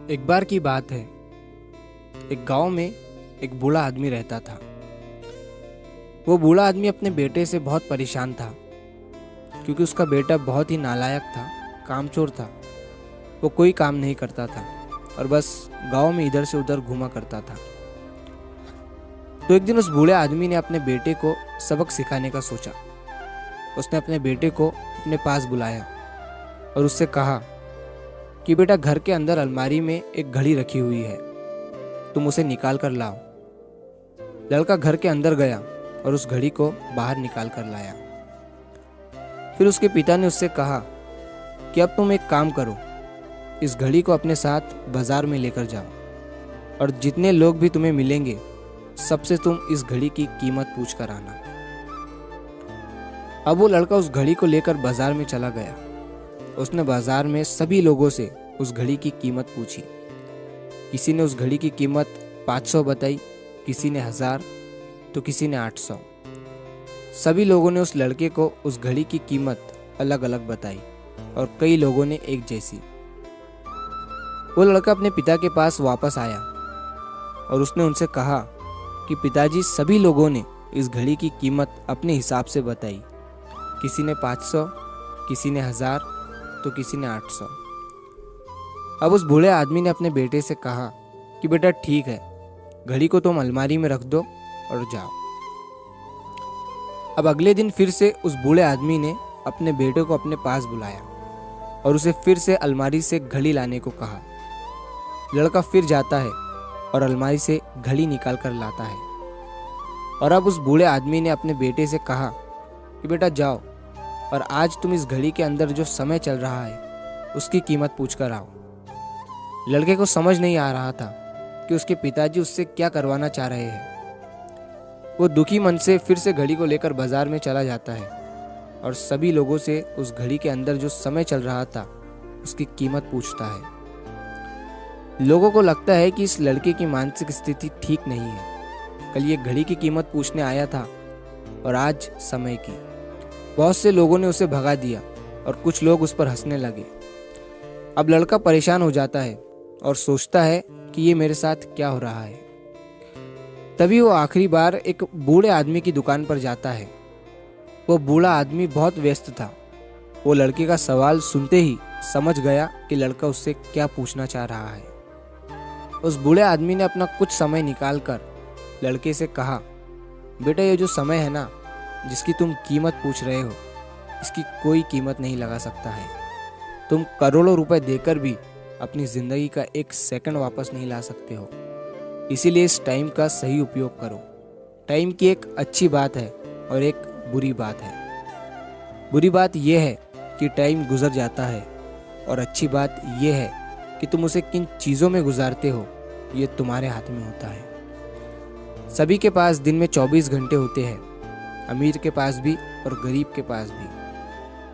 एक बार की बात है। एक गांव में एक बूढ़ा आदमी रहता था। वो बूढ़ा आदमी अपने बेटे से बहुत परेशान था, क्योंकि उसका बेटा बहुत ही नालायक था, कामचोर था। वो कोई काम नहीं करता था और बस गांव में इधर से उधर घूमा करता था। तो एक दिन उस बूढ़े आदमी ने अपने बेटे को सबक सिखाने का सोचा। उसने अपने बेटे को अपने पास बुलाया और उससे कहा कि बेटा, घर के अंदर अलमारी में एक घड़ी रखी हुई है, तुम उसे निकाल कर लाओ। लड़का घर के अंदर गया और उस घड़ी को बाहर निकाल कर लाया। फिर उसके पिता ने उससे कहा कि अब तुम एक काम करो, इस घड़ी को अपने साथ बाजार में लेकर जाओ और जितने लोग भी तुम्हें मिलेंगे सबसे तुम इस घड़ी की कीमत पूछ कर आना। अब वो लड़का उस घड़ी को लेकर बाजार में चला गया। उसने बाजार में सभी लोगों से उस घड़ी की कीमत पूछी। किसी ने उस घड़ी की कीमत 500 बताई, किसी ने 1000, तो किसी ने 800। सभी लोगों ने उस लड़के को उस घड़ी की कीमत अलग अलग बताई और कई लोगों ने एक जैसी। वो लड़का अपने पिता के पास वापस आया और उसने उनसे कहा कि पिताजी, सभी लोगों ने इस घड़ी की कीमत अपने हिसाब से बताई। किसी ने 500, किसी ने 1000, तो किसी ने 800। अब उस बूढ़े आदमी ने अपने बेटे से कहा कि बेटा ठीक है, घड़ी को तुम अलमारी में रख दो और जाओ। अब अगले दिन फिर से उस बूढ़े आदमी ने अपने बेटे को अपने पास बुलाया और उसे फिर से अलमारी से घड़ी लाने को कहा। लड़का फिर जाता है और अलमारी से घड़ी निकाल कर लाता है। और अब उस बूढ़े आदमी ने अपने बेटे से कहा कि बेटा जाओ और आज तुम इस घड़ी के अंदर जो समय चल रहा है उसकी कीमत पूछ कर आओ। लड़के को समझ नहीं आ रहा था कि उसके पिताजी उससे क्या करवाना चाह रहे हैं। वो दुखी मन से फिर से घड़ी को लेकर बाजार में चला जाता है और सभी लोगों से उस घड़ी के अंदर जो समय चल रहा था उसकी कीमत पूछता है। लोगों को लगता है कि इस लड़के की मानसिक स्थिति ठीक नहीं है। कल ये घड़ी की कीमत पूछने आया था और आज समय की। बहुत से लोगों ने उसे भगा दिया और कुछ लोग उस पर हंसने लगे। अब लड़का परेशान हो जाता है और सोचता है कि ये मेरे साथ क्या हो रहा है। तभी वो आखिरी बार एक बूढ़े आदमी की दुकान पर जाता है। वो बूढ़ा आदमी बहुत व्यस्त था। वो लड़के का सवाल सुनते ही समझ गया कि लड़का उससे क्या पूछना चाह रहा है। उस बूढ़े आदमी ने अपना कुछ समय निकालकर लड़के से कहा, बेटा, ये जो समय है ना, जिसकी तुम कीमत पूछ रहे हो, इसकी कोई कीमत नहीं लगा सकता है। तुम करोड़ों रुपए देकर भी अपनी जिंदगी का एक सेकंड वापस नहीं ला सकते हो। इसीलिए इस टाइम का सही उपयोग करो। टाइम की एक अच्छी बात है और एक बुरी बात है। बुरी बात यह है कि टाइम गुजर जाता है और अच्छी बात यह है कि तुम उसे किन चीज़ों में गुजारते हो, ये तुम्हारे हाथ में होता है। सभी के पास दिन में 24 घंटे होते हैं, अमीर के पास भी और गरीब के पास भी।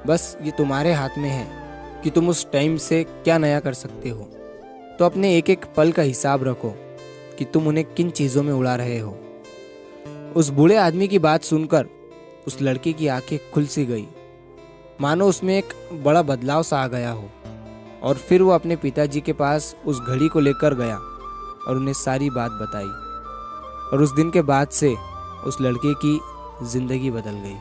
बस ये तुम्हारे हाथ में है कि तुम उस टाइम से क्या नया कर सकते हो। तो अपने एक एक पल का हिसाब रखो कि तुम उन्हें किन चीज़ों में उड़ा रहे हो। उस बूढ़े आदमी की बात सुनकर उस लड़के की आंखें खुल सी गई, मानो उसमें एक बड़ा बदलाव सा आ गया हो। और फिर वो अपने पिताजी के पास उस घड़ी को लेकर गया और उन्हें सारी बात बताई। और उस दिन के बाद से उस लड़के की जिंदगी बदल गई।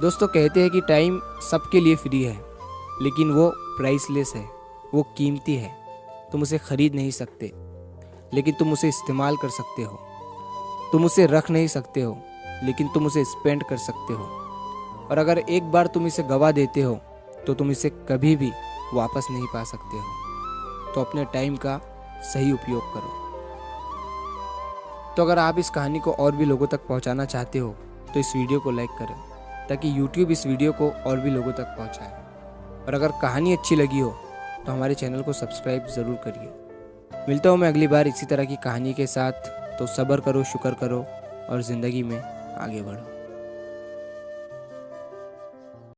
दोस्तों, कहते हैं कि टाइम सबके लिए फ्री है, लेकिन वो प्राइसलेस है, वो कीमती है। तुम उसे खरीद नहीं सकते, लेकिन तुम उसे इस्तेमाल कर सकते हो। तुम उसे रख नहीं सकते हो, लेकिन तुम उसे स्पेंड कर सकते हो। और अगर एक बार तुम इसे गवा देते हो तो तुम इसे कभी भी वापस नहीं पा सकते हो। तो अपने टाइम का सही उपयोग करो। तो अगर आप इस कहानी को और भी लोगों तक पहुंचाना चाहते हो तो इस वीडियो को लाइक करें, ताकि YouTube इस वीडियो को और भी लोगों तक पहुंचाए। और अगर कहानी अच्छी लगी हो तो हमारे चैनल को सब्सक्राइब ज़रूर करिए। मिलता हूँ मैं अगली बार इसी तरह की कहानी के साथ। तो सब्र करो, शुक्र करो और ज़िंदगी में आगे बढ़ो।